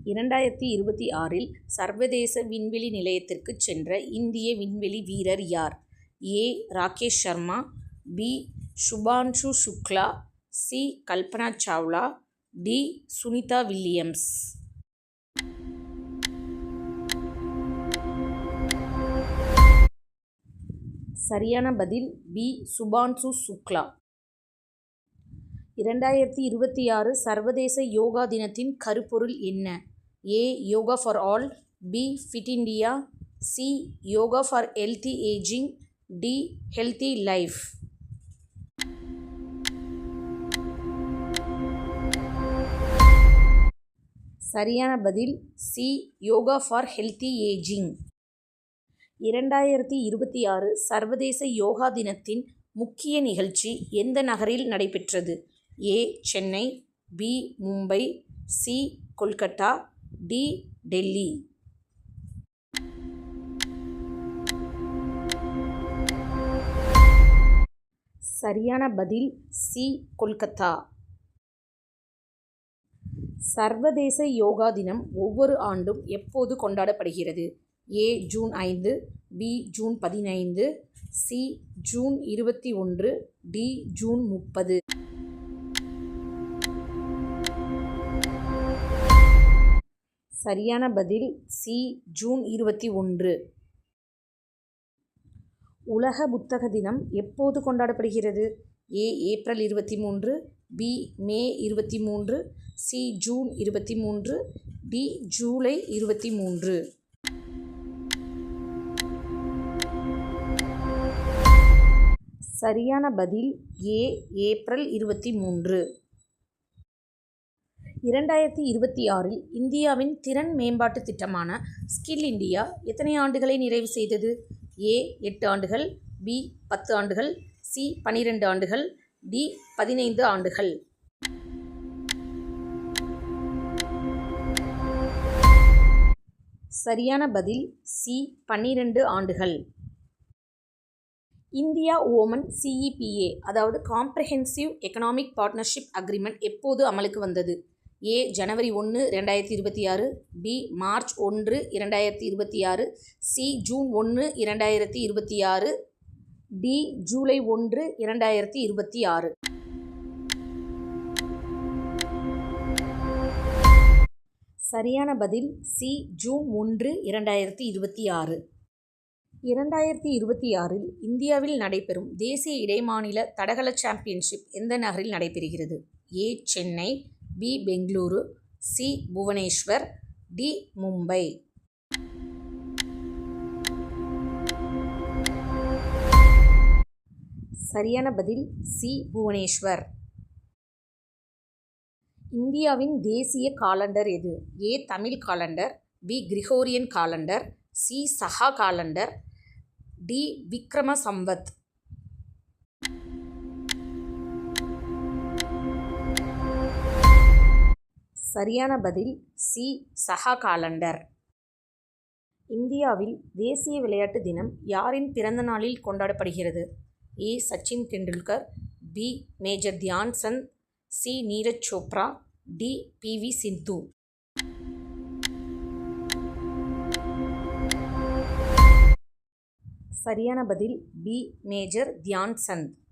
2026இல் சர்வதேச விண்வெளி நிலையத்திற்குச் சென்ற இந்திய விண்வெளி வீரர் யார்? A. Rakesh Sharma, B. Shubhanshu Shukla, C. Kalpana Chawla, D. Sunita Williams. சரியான பதில் பி. சுபான்ஷு சுக்லா. 2026 சர்வதேச யோகா தினத்தின் கருப்பொருள் என்ன? A. Yoga for all, B. Fit India, C. Yoga for healthy ageing, D. Healthy life. சரியான பதில் C. Yoga for healthy ageing. 2026 சர்வதேச யோகா தினத்தின் முக்கிய நிகழ்ச்சி எந்த நகரில் நடைபெற்றது? A. Chennai, B. Mumbai, C. Kolkata, D. Delhi. சரியான பதில் சி. கொல்கத்தா. சர்வதேச யோகா தினம் ஒவ்வொரு ஆண்டும் எப்போது கொண்டாடப்படுகிறது? A. June 5, B. June 15, C. June 21, D. June 30. சரியான பதில் சி. ஜூன் 21. உலக புத்தக தினம் எப்போது கொண்டாடப்படுகிறது? A. April 23, B. May 23, C. June 23, D. July 23. சரியான பதில் ஏ. ஏப்ரல் 23. 2026இல் இந்தியாவின் திறன் மேம்பாட்டு திட்டமான ஸ்கில் இண்டியா எத்தனை ஆண்டுகளை நிறைவு செய்தது? ஏ. 8 ஆண்டுகள், பி. 10 ஆண்டுகள், சி. 12 ஆண்டுகள், டி. 15 ஆண்டுகள். சரியான பதில் சி. 12 ஆண்டுகள். இந்தியா ஓமன் CEPA அதாவது காம்ப்ரஹென்சிவ் எக்கனாமிக் பார்ட்னர்ஷிப் அக்ரிமெண்ட் எப்போது அமலுக்கு வந்தது? ஏ. ஜனவரி 1, 2026, பி. மார்ச் 1, 2026, சி. ஜூன் 1, 2026, டி. ஜூலை 1, 2026. சரியான பதில் சி. ஜூன் 1, 2026. 2026இல் இந்தியாவில் நடைபெறும் தேசிய இடைமாநில தடகள சாம்பியன்ஷிப் எந்த நகரில் நடைபெறுகிறது? A. Chennai, B. Bengaluru, C. Bhubaneswar, D. Mumbai. சரியான பதில் சி. புவனேஸ்வர். இந்தியாவின் தேசிய காலண்டர் எது? A. Tamil calendar, B. Gregorian calendar, C. Saka calendar, D. Vikram Samvat. சரியான பதில் சி. சகா காலண்டர். இந்தியாவில் தேசிய விளையாட்டு தினம் யாரின் பிறந்த நாளில் கொண்டாடப்படுகிறது? A. Sachin Tendulkar, B. Major Dhyan Chand, C. Neeraj Chopra, D. PV Sindhu. சரியான பதில் பி. மேஜர் தியான் சந்த்.